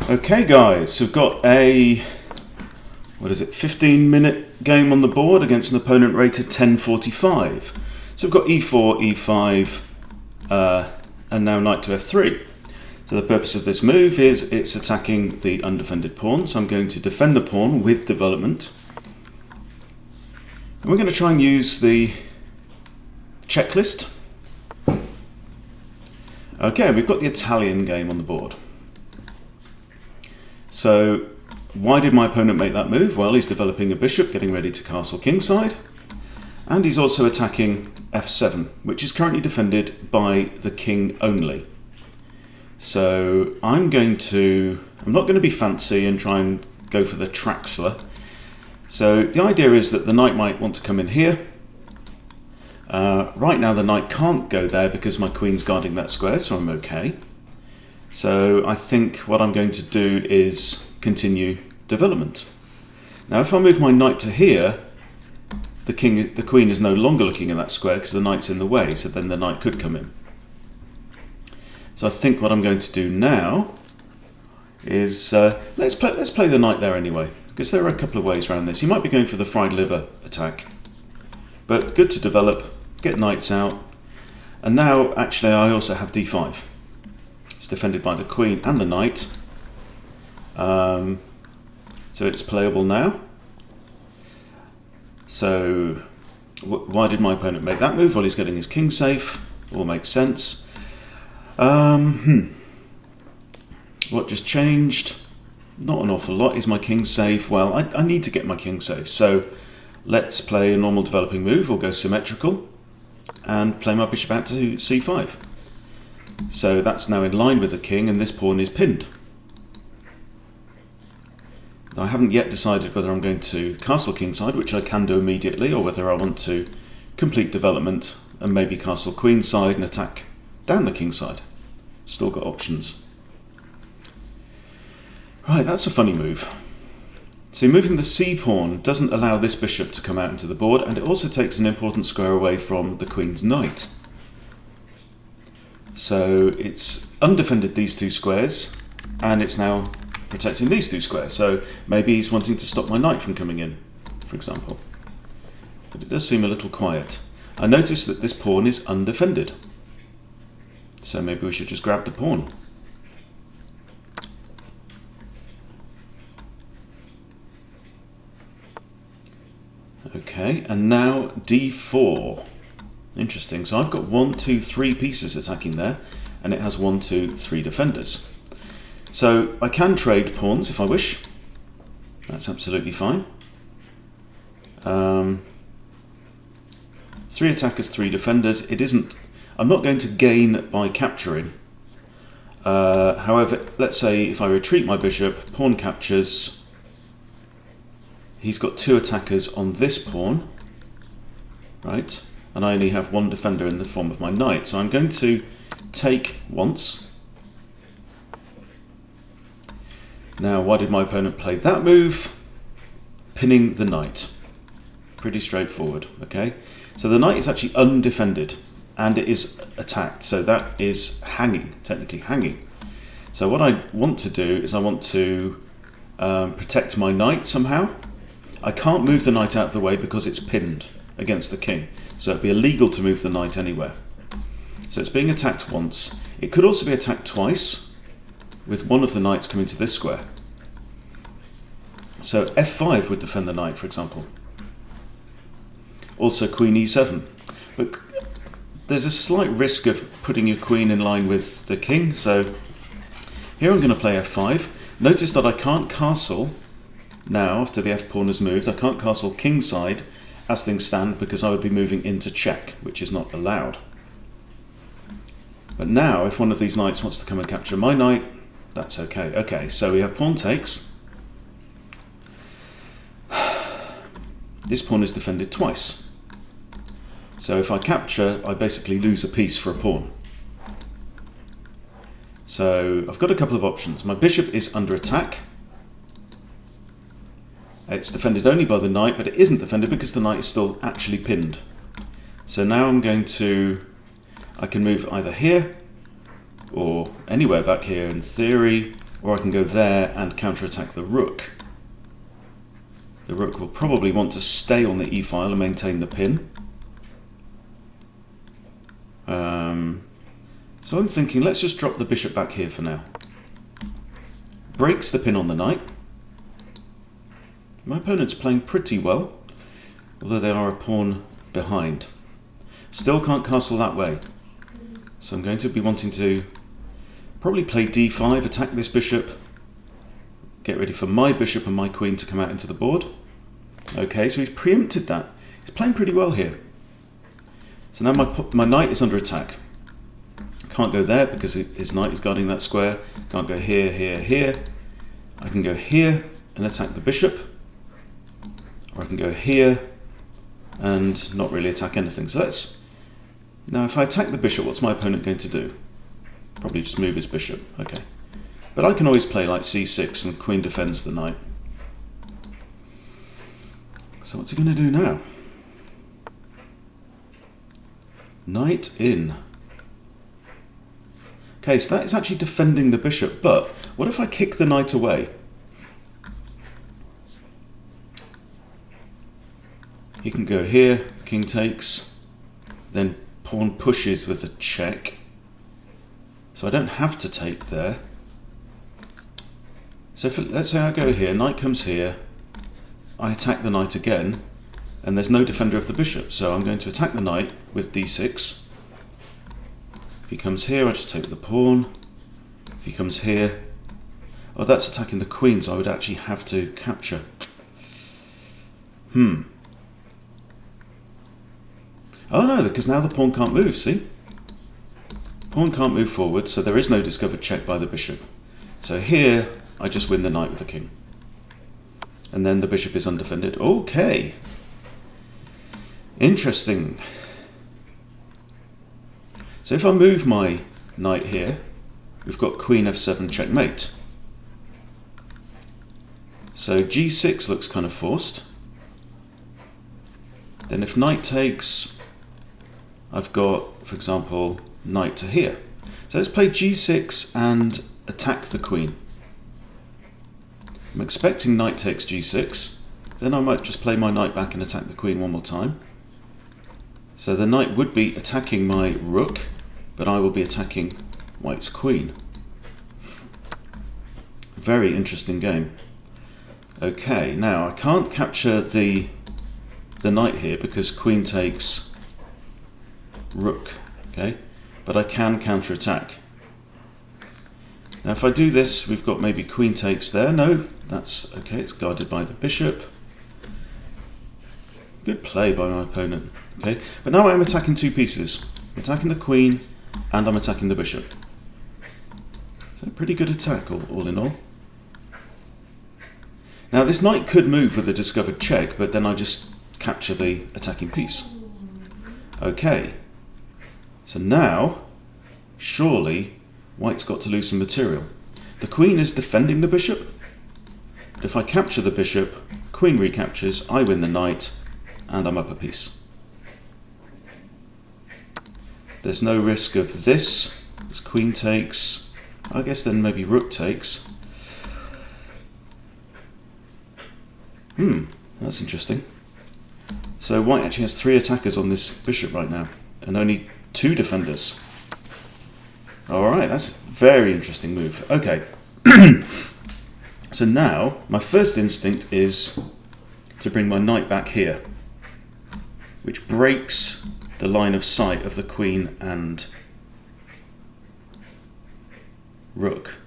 Okay guys, so we've got a, 15-minute game on the board against an opponent rated 1045. So we've got e4, e5, and now knight to f3. So the purpose of this move is it's attacking the undefended pawn, so I'm going to defend the pawn with development. And we're going to try and use the checklist. Okay, we've got the Italian game on the board. So why did my opponent make that move? Well, he's developing a bishop, getting ready to castle kingside, and he's also attacking f7, which is currently defended by the king only. So I'm not going to be fancy and try and go for the Traxler. So the idea is that the knight might want to come in here. Right now the knight can't go there because my queen's guarding that square, so I'm okay. So I think what I'm going to do is continue development. Now if I move my knight to here, the queen is no longer looking at that square because the knight's in the way, so then the knight could come in. So I think what I'm going to do now is let's play the knight there anyway, because there are a couple of ways around this. You might be going for the fried liver attack, but good to develop, get knights out. And now actually I also have d5. It's defended by the queen and the knight, so it's playable now. So why did my opponent make that move? Well, he's getting his king safe, all makes sense. What just changed? Not an awful lot. Is my king safe? Well, I need to get my king safe, so let's play a normal developing move. We'll go symmetrical and play my bishop out to c5. So that's now in line with the king, and this pawn is pinned. Now, I haven't yet decided whether I'm going to castle kingside, which I can do immediately, or whether I want to complete development and maybe castle queenside and attack down the kingside. Still got options. Right, that's a funny move. See, moving the c-pawn doesn't allow this bishop to come out into the board, and it also takes an important square away from the queen's knight. So it's undefended these two squares, and it's now protecting these two squares. So maybe he's wanting to stop my knight from coming in, for example. But it does seem a little quiet. I notice that this pawn is undefended. So maybe we should just grab the pawn. Okay, and now d4. Interesting. So I've got 1, 2, 3 pieces attacking there, and it has 1, 2, 3 defenders. So I can trade pawns if I wish. That's absolutely fine. 3 attackers, 3 defenders. I'm not going to gain by capturing. However, let's say if I retreat my bishop, pawn captures. He's got 2 attackers on this pawn, right? And I only have 1 defender in the form of my knight. So I'm going to take once. Now, why did my opponent play that move? Pinning the knight. Pretty straightforward, okay? So the knight is actually undefended, and it is attacked. So that is hanging, technically hanging. So what I want to do is I want to protect my knight somehow. I can't move the knight out of the way because it's pinned against the king. So it'd be illegal to move the knight anywhere. So it's being attacked once. It could also be attacked twice, with one of the knights coming to this square. So f5 would defend the knight, for example. Also queen e7. But there's a slight risk of putting your queen in line with the king, so here I'm going to play f5. Notice that I can't castle now, after the f-pawn has moved. I can't castle kingside as things stand because I would be moving into check, which is not allowed. But now, if one of these knights wants to come and capture my knight, that's okay. Okay, so we have pawn takes. This pawn is defended twice. So if I capture, I basically lose a piece for a pawn. So I've got a couple of options. My bishop is under attack. It's defended only by the knight, but it isn't defended because the knight is still actually pinned. So now I can move either here or anywhere back here in theory, or I can go there and counterattack the rook. The rook will probably want to stay on the e-file and maintain the pin. So I'm thinking, let's just drop the bishop back here for now. Breaks the pin on the knight. My opponent's playing pretty well, although they are a pawn behind. Still can't castle that way. So I'm going to be wanting to probably play d5, attack this bishop, get ready for my bishop and my queen to come out into the board. Okay, so he's preempted that. He's playing pretty well here. So now my knight is under attack. Can't go there because his knight is guarding that square. Can't go here, here, here. I can go here and attack the bishop. Or I can go here and not really attack anything. So let's... Now if I attack the bishop, what's my opponent going to do? Probably just move his bishop. Okay. But I can always play like c6 and queen defends the knight. So what's he going to do now? Knight in. Okay, so that is actually defending the bishop, but what if I kick the knight away? He can go here, king takes, then pawn pushes with a check. So I don't have to take there. So let's say I go here, knight comes here, I attack the knight again, and there's no defender of the bishop, so I'm going to attack the knight with d6. If he comes here, I just take the pawn. If he comes here... Oh, that's attacking the queen, so I would actually have to capture. Oh no, because now the pawn can't move, see? Pawn can't move forward, so there is no discovered check by the bishop. So here, I just win the knight with the king. And then the bishop is undefended. Okay. Interesting. So if I move my knight here, we've got queen f7 checkmate. So g6 looks kind of forced. Then if knight takes, I've got, for example, knight to here. So let's play g6 and attack the queen. I'm expecting knight takes g6. Then I might just play my knight back and attack the queen one more time. So the knight would be attacking my rook, but I will be attacking white's queen. Very interesting game. Okay, now I can't capture the knight here because queen takes rook, okay? But I can counterattack. Now if I do this, we've got maybe queen takes there. No, that's okay, it's guarded by the bishop. Good play by my opponent, okay? But now I'm attacking two pieces. I'm attacking the queen and I'm attacking the bishop. So pretty good attack all in all. Now this knight could move with a discovered check, but then I just capture the attacking piece. Okay, so now surely white's got to lose some material. The queen is defending the bishop, but if I capture the bishop, queen recaptures, I win the knight, and I'm up a piece. There's no risk of this, because queen takes, I guess then maybe rook takes. That's interesting. So white actually has 3 attackers on this bishop right now, and only 2 defenders. Alright, that's a very interesting move. Okay, so now my first instinct is to bring my knight back here, which breaks the line of sight of the queen and rook.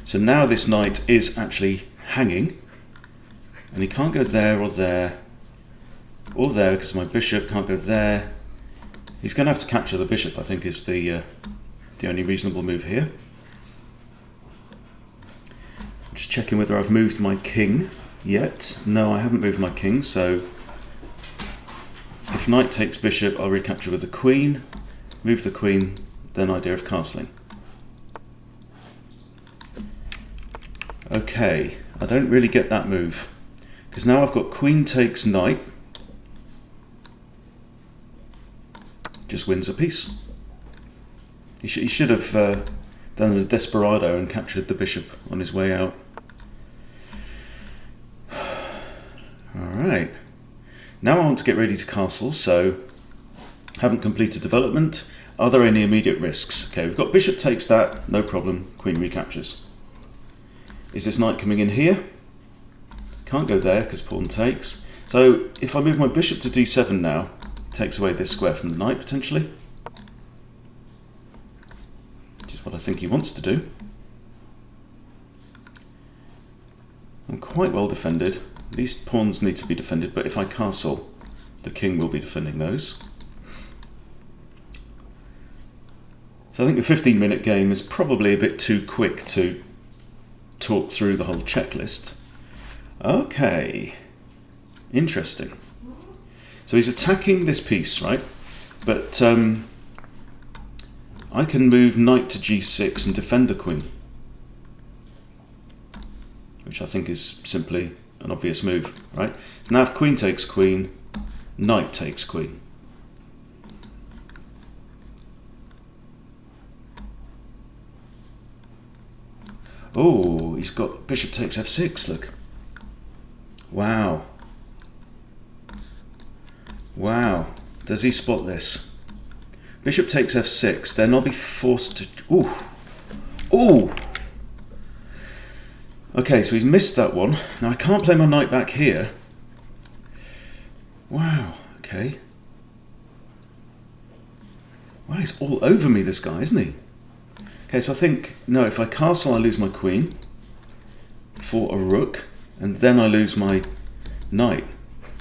So now this knight is actually hanging, and he can't go there or there or there because my bishop can't go there. He's going to have to capture the bishop, I think, is the only reasonable move here. Just checking whether I've moved my king yet. No, I haven't moved my king, so if knight takes bishop, I'll recapture with the queen. Move the queen, then idea of castling. Okay, I don't really get that move, because now I've got queen takes knight. Just wins a piece. He should have done a desperado and captured the bishop on his way out. Alright, now I want to get ready to castle, so haven't completed development. Are there any immediate risks? Okay, we've got bishop takes that, no problem, queen recaptures. Is this knight coming in here? Can't go there because pawn takes. So if I move my bishop to d7 now, it takes away this square from the knight potentially. Which is what I think he wants to do. I'm quite well defended. These pawns need to be defended, but if I castle, the king will be defending those. So I think the 15-minute game is probably a bit too quick to talk through the whole checklist. Okay, interesting. So he's attacking this piece, right? But I can move knight to g6 and defend the queen, which I think is simply an obvious move, right? So now if queen takes queen, knight takes queen. Oh, he's got bishop takes f6, look. Wow. Wow. Does he spot this? Bishop takes f6, then I'll be forced to... Ooh. Ooh! Okay, so he's missed that one. Now I can't play my knight back here. Wow, okay. Wow, he's all over me, this guy, isn't he? Okay, so I think, no, if I castle, I lose my queen for a rook, and then I lose my knight.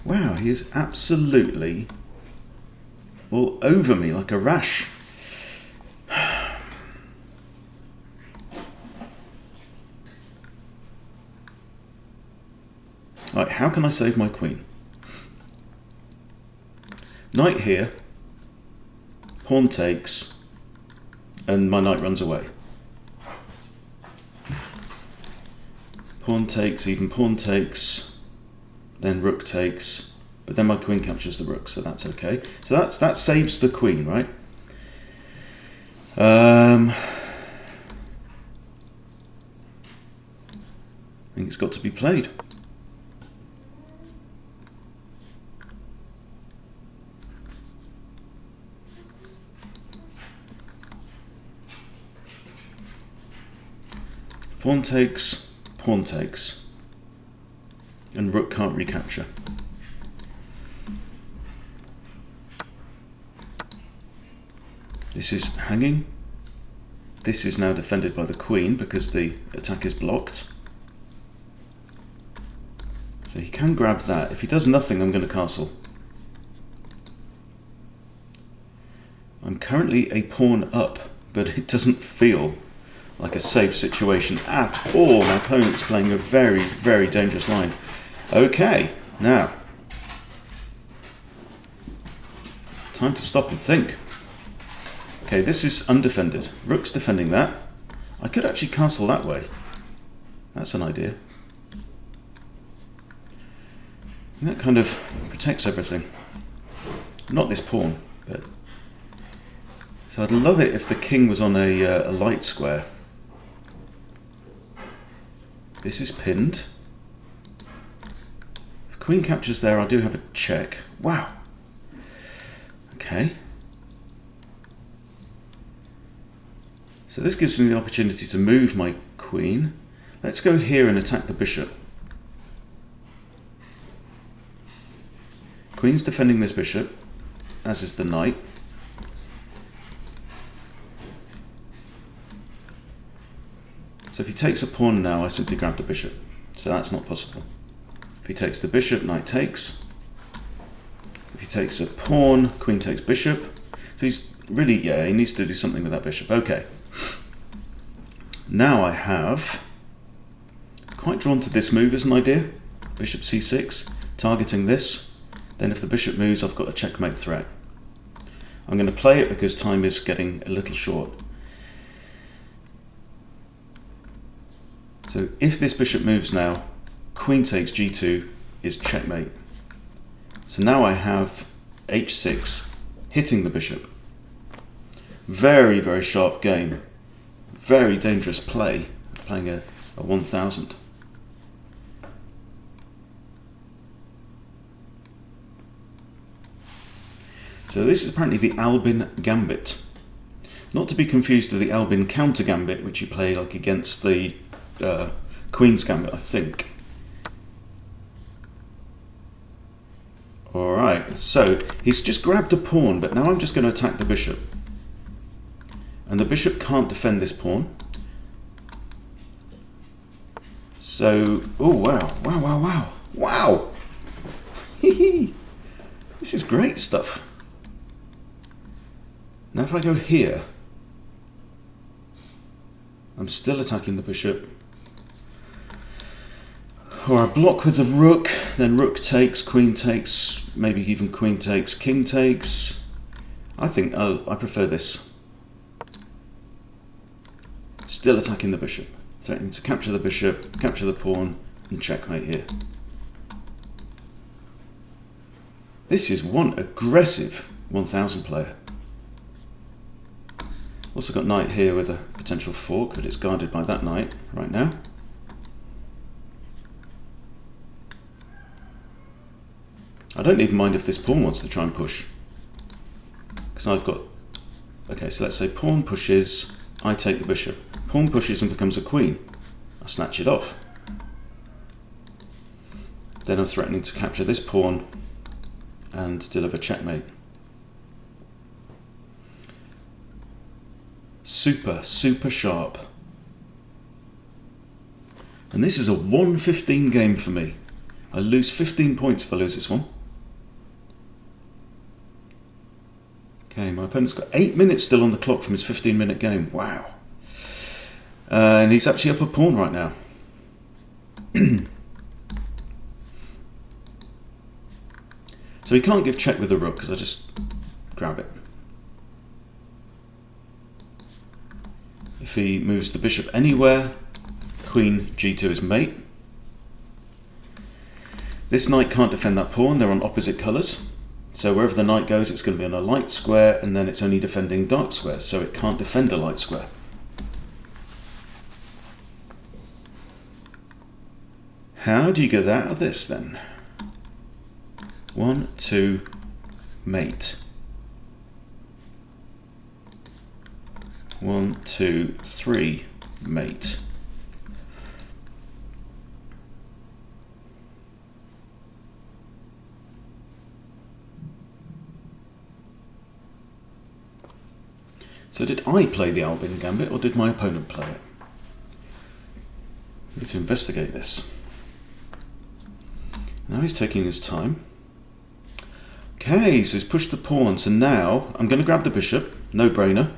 Wow, he is absolutely all over me like a rash. Right, how can I save my queen? Knight here, pawn takes, and my knight runs away. Pawn takes, even pawn takes, then rook takes, but then my queen captures the rook, so that's okay. So that saves the queen, right? I think it's got to be played. Pawn takes, and rook can't recapture. This is hanging. This is now defended by the queen because the attack is blocked. So he can grab that. If he does nothing, I'm going to castle. I'm currently a pawn up, but it doesn't feel like a safe situation at all. My opponent's playing a very, very dangerous line. Okay, now time to stop and think. Okay, this is undefended. Rook's defending that. I could actually castle that way. That's an idea. And that kind of protects everything. Not this pawn, but... So I'd love it if the king was on a light square. This is pinned. If queen captures there, I do have a check. Wow. Okay. So this gives me the opportunity to move my queen. Let's go here and attack the bishop. Queen's defending this bishop, as is the knight. So if he takes a pawn now, I simply grab the bishop. So that's not possible. If he takes the bishop, knight takes. If he takes a pawn, queen takes bishop. So he's really, yeah, he needs to do something with that bishop. Okay. Now I have quite drawn to this move as an idea. Bishop c6, targeting this. Then if the bishop moves, I've got a checkmate threat. I'm going to play it because time is getting a little short. So if this bishop moves now, queen takes g2 is checkmate. So now I have h6 hitting the bishop. Very, very sharp game. very dangerous play, playing a 1000. So this is apparently the Albin Gambit. Not to be confused with the Albin Counter Gambit, which you play like against the Queen's Gambit, I think. Alright, so he's just grabbed a pawn, but now I'm just going to attack the bishop. And the bishop can't defend this pawn. So, oh wow, wow, wow, wow, wow! This is great stuff. Now if I go here, I'm still attacking the bishop. Or I block with the rook, then rook takes, queen takes, maybe even queen takes, king takes. I think I prefer this. Still attacking the bishop, threatening to capture the bishop, capture the pawn, and checkmate here. This is one aggressive 1000 player. Also got knight here with a potential fork, but it's guarded by that knight right now. I don't even mind if this pawn wants to try and push. Because I've got... Okay, so let's say pawn pushes, I take the bishop. Pawn pushes and becomes a queen. I snatch it off. Then I'm threatening to capture this pawn and deliver checkmate. Super, super sharp. And this is a 1-15 game for me. I lose 15 points if I lose this one. Okay, my opponent's got 8 minutes still on the clock from his 15-minute game. Wow. And he's actually up a pawn right now. So he can't give check with the rook because I just grab it. If he moves the bishop anywhere, queen g2 is mate. This knight can't defend that pawn, they're on opposite colours. So wherever the knight goes, it's going to be on a light square, and then it's only defending dark squares, so it can't defend a light square. How do you get out of this then? 1, 2, mate. 1, 2, 3, mate. So did I play the Albin Gambit or did my opponent play it? I need to investigate this. Now he's taking his time. Okay, so he's pushed the pawn. So now I'm going to grab the bishop. No brainer.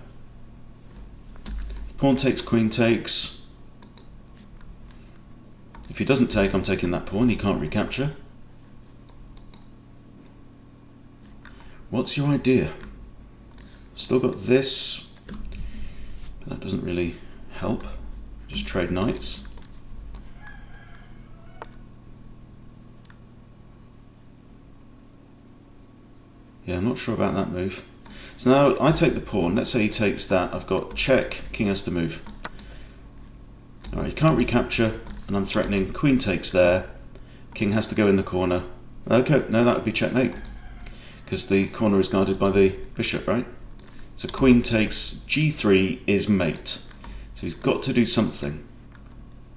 Pawn takes, queen takes. If he doesn't take, I'm taking that pawn. He can't recapture. What's your idea? Still got this. But that doesn't really help. Just trade knights. Yeah, I'm not sure about that move. So now I take the pawn. Let's say he takes that. I've got check. King has to move. Alright, he can't recapture, and I'm threatening. Queen takes there. King has to go in the corner. Okay, no, that would be checkmate. Because the corner is guarded by the bishop, right? So queen takes, g3 is mate. So he's got to do something.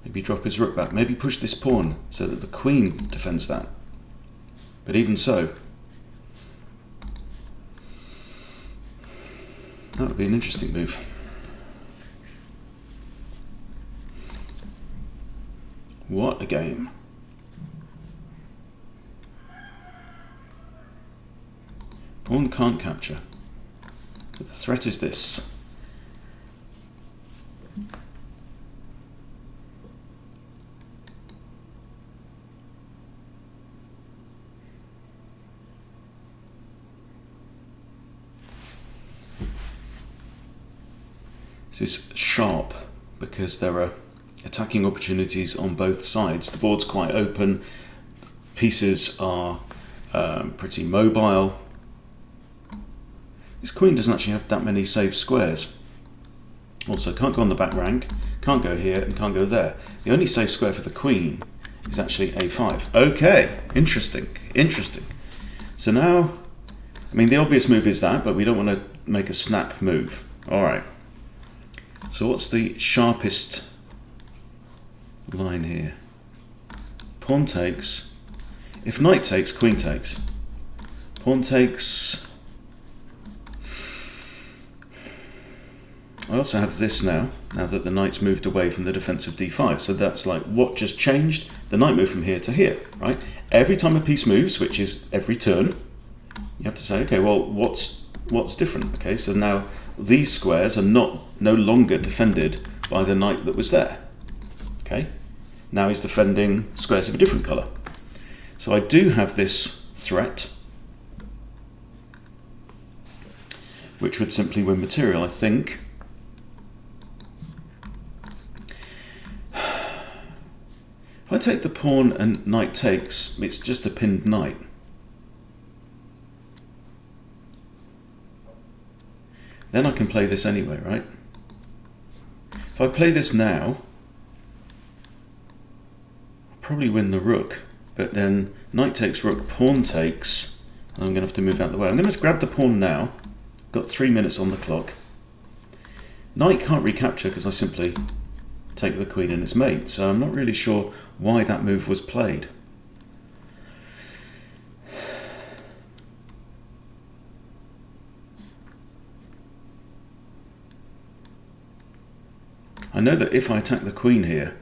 Maybe drop his rook back. Maybe push this pawn so that the queen defends that. But even so, that would be an interesting move. What a game. Pawn can't capture. But the threat is this. This is sharp because there are attacking opportunities on both sides. The board's quite open. Pieces are pretty mobile. This queen doesn't actually have that many safe squares. Also, can't go on the back rank, can't go here, and can't go there. The only safe square for the queen is actually a5. Okay, interesting, interesting. So now, I mean, the obvious move is that, but we don't want to make a snap move. All right. So what's the sharpest line here? Pawn takes. If knight takes, queen takes. Pawn takes. I also have this now that the knight's moved away from the defensive d5. So that's like what just changed? The knight moved from here to here, right? Every time a piece moves, which is every turn, you have to say, okay, well, what's different? Okay, so now these squares are no longer defended by the knight that was there. Okay, now he's defending squares of a different colour. So I do have this threat, which would simply win material, I think. If I take the pawn and knight takes, it's just a pinned knight. Then I can play this anyway, right? If I play this now, I'll probably win the rook, but then knight takes rook, pawn takes, and I'm going to have to move out of the way. I'm going to grab the pawn now. Got 3 minutes on the clock. Knight can't recapture because I simply take the queen and its mate, so I'm not really sure why that move was played. I know that if I attack the queen here,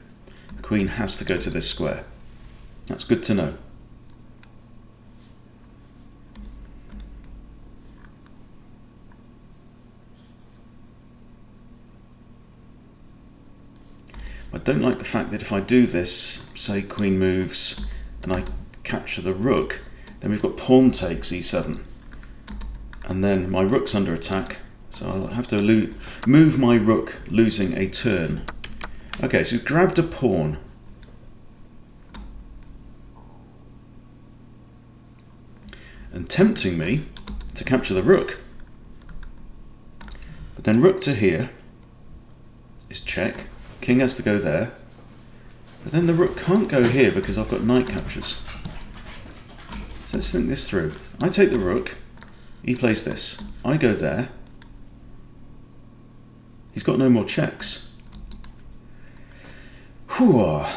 the queen has to go to this square. That's good to know. I don't like the fact that if I do this, say queen moves and I capture the rook, then we've got pawn takes e7. And then my rook's under attack, so I'll have to move my rook, losing a turn. Okay, so we've grabbed a pawn. And tempting me to capture the rook. But then rook to here is check. King has to go there. But then the rook can't go here because I've got knight captures. So let's think this through. I take the rook. He plays this. I go there. He's got no more checks. Whew. I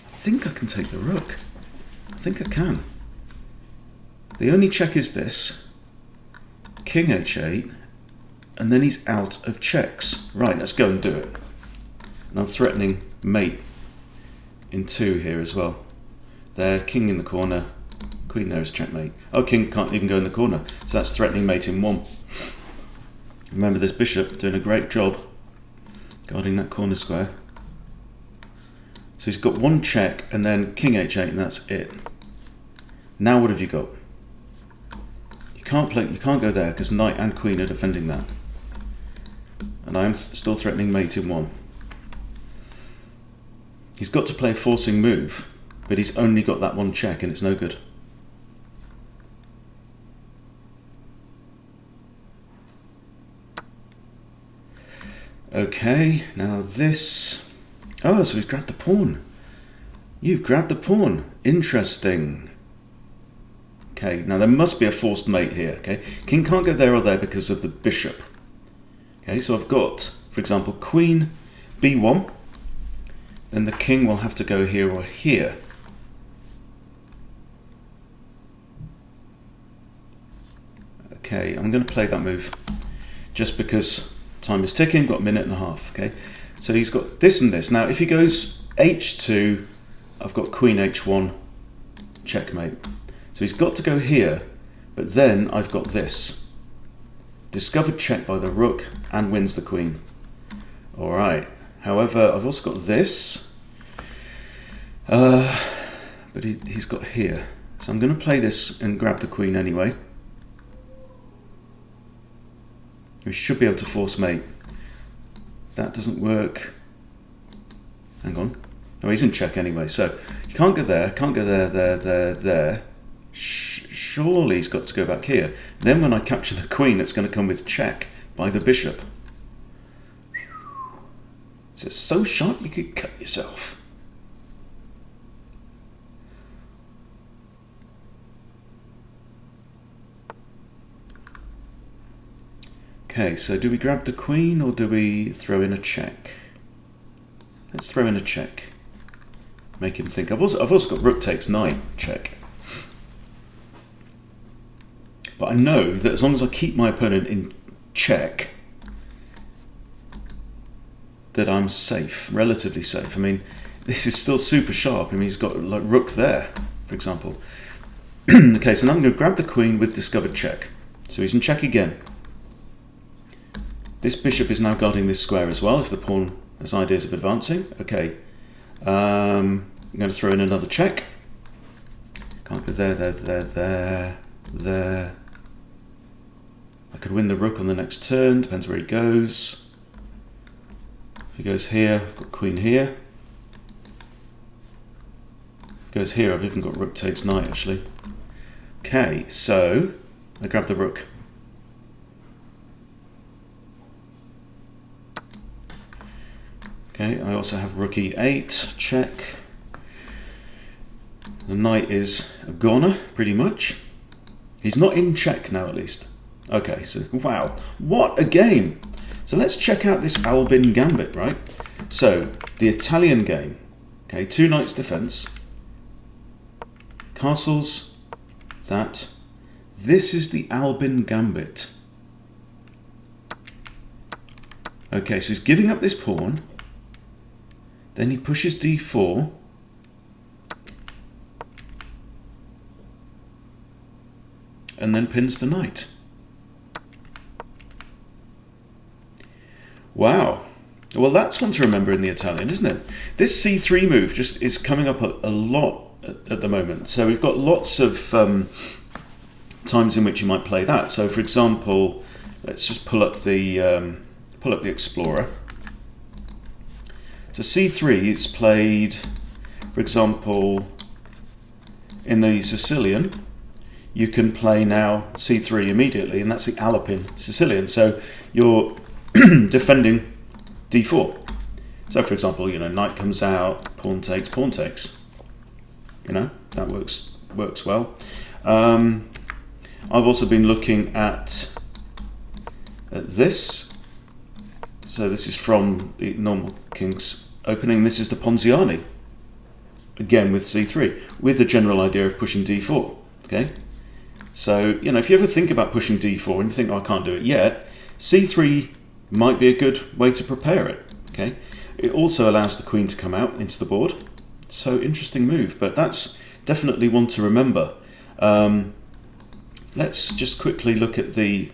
think I can take the rook. I think I can. The only check is this. King h8, and then he's out of checks. Right, let's go and do it. And I'm threatening mate in 2 here as well. There, king in the corner, queen there is checkmate. Oh, king can't even go in the corner, so that's threatening mate in 1. Remember this bishop doing a great job guarding that corner square. So he's got 1 check, and then king h8, and that's it. Now what have you got? You can't go there because knight and queen are defending that. And I am still threatening mate in 1. He's got to play a forcing move, but he's only got that 1 check and it's no good. Okay, now this. Oh, so he's grabbed the pawn. You've grabbed the pawn. Interesting. Okay, now there must be a forced mate here, okay? King can't go there or there because of the bishop. Okay, so I've got, for example, queen b1. Then the king will have to go here or here. Okay, I'm going to play that move just because time is ticking, got a minute and a half, okay? So he's got this and this. Now, if he goes h2, I've got queen h1, checkmate. So he's got to go here, but then I've got this. Discovered check by the rook and wins the queen. All right. However, I've also got this, but he's got here. So I'm going to play this and grab the queen anyway. We should be able to force mate. That doesn't work. Hang on. Oh, he's in check anyway. So you can't go there, there. surely he's got to go back here. Then when I capture the queen, it's going to come with check by the bishop. It's so sharp you could cut yourself. Okay, so do we grab the queen or do we throw in a check? Let's throw in a check. Make him think. I've also got rook takes knight, check. But I know that as long as I keep my opponent in check, that I'm safe, relatively safe. I mean, this is still super sharp. I mean, he's got like rook there, for example. Okay, so now I'm going to grab the queen with discovered check. So he's in check again. This bishop is now guarding this square as well, if the pawn has ideas of advancing. Okay, I'm going to throw in another check. Can't go there. I could win the rook on the next turn, depends where he goes. If he goes here, I've got queen here. If he goes here, I've even got rook takes knight, actually. Okay, so I grab the rook. Okay, I also have rook e8, check. The knight is a goner, pretty much. He's not in check now, at least. Okay, so, wow, what a game! So let's check out this Albin Gambit, right? So, the Italian game. Okay, 2 knights defense. Castles, that. This is the Albin Gambit. Okay, so he's giving up this pawn. Then he pushes d4. And then pins the knight. Wow. Well, that's one to remember in the Italian, isn't it? This c3 move just is coming up a lot at the moment. So we've got lots of times in which you might play that. So, for example, let's just pull up the Explorer. So c3 is played, for example, in the Sicilian. You can play now c3 immediately, and that's the Alpin Sicilian. So you're defending d4. So, for example, you know, knight comes out, pawn takes, pawn takes. You know, that works well. I've also been looking at this. So this is from the normal King's opening. This is the Ponziani, again with c3, with the general idea of pushing d4. Okay, so you know, if you ever think about pushing d4 and you think, oh, I can't do it yet, c3 might be a good way to prepare it. Okay, it also allows the queen to come out into the board. So interesting move, but that's definitely one to remember. Let's just quickly look at the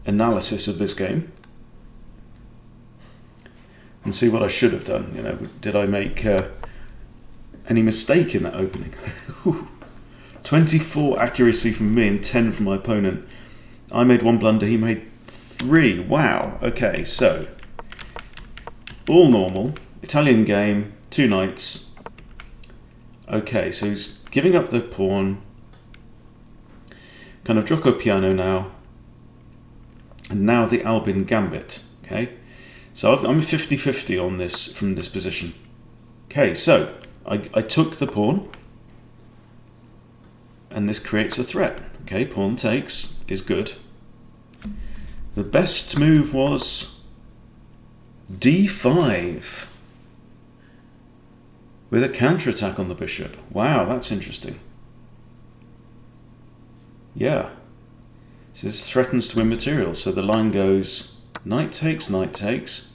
analysis of this game and see what I should have done. You know, did I make any mistake in that opening? 24 accuracy from me and 10 from my opponent. I made 1 blunder, he made 3. Wow. Okay, so all normal. Italian game, 2 knights. Okay, so he's giving up the pawn. Kind of gioco piano now. And now the Albin Gambit. Okay, so I'm 50-50 on this from this position. Okay, so I took the pawn. And this creates a threat. Okay, pawn takes is good. The best move was d5 with a counterattack on the bishop. Wow, that's interesting. Yeah. So this threatens to win material. So the line goes knight takes,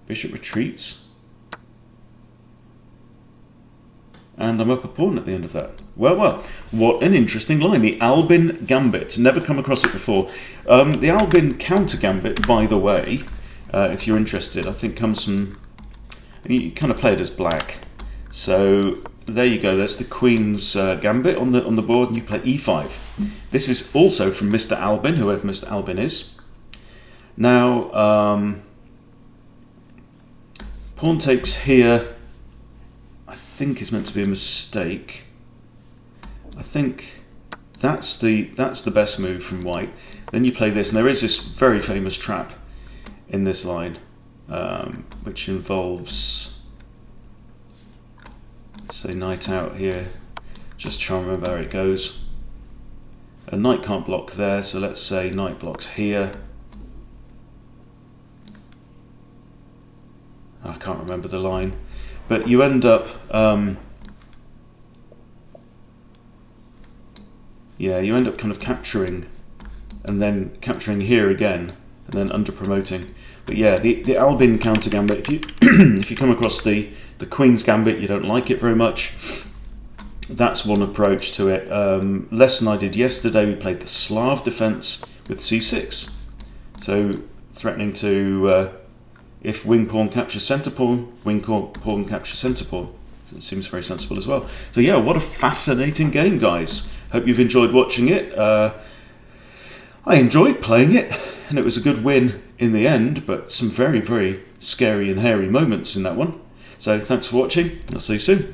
bishop retreats. And I'm up a pawn at the end of that. Well, what an interesting line. The Albin Gambit. Never come across it before. The Albin counter gambit, by the way, if you're interested, I think comes from... You kind of play it as black. So there you go. There's the Queen's Gambit on the board, and you play e5. This is also from Mr. Albin, whoever Mr. Albin is. Now, pawn takes here, I think is meant to be a mistake. I think that's the best move from white. Then you play this, and there is this very famous trap in this line, which involves, say, knight out here. Just try and remember how it goes. A knight can't block there, so let's say knight blocks here. I can't remember the line, but you end up, you end up kind of capturing, and then capturing here again, and then under promoting. But yeah, the Albin counter gambit. If you if you come across the Queen's Gambit, you don't like it very much. That's one approach to it. Lesson I did yesterday, we played the Slav defense with c6. So threatening to, if wing pawn captures centre pawn, wing pawn captures centre pawn. So it seems very sensible as well. So yeah, what a fascinating game, guys. Hope you've enjoyed watching it. I enjoyed playing it, and it was a good win in the end, but some very, very scary and hairy moments in that one. So thanks for watching. I'll see you soon.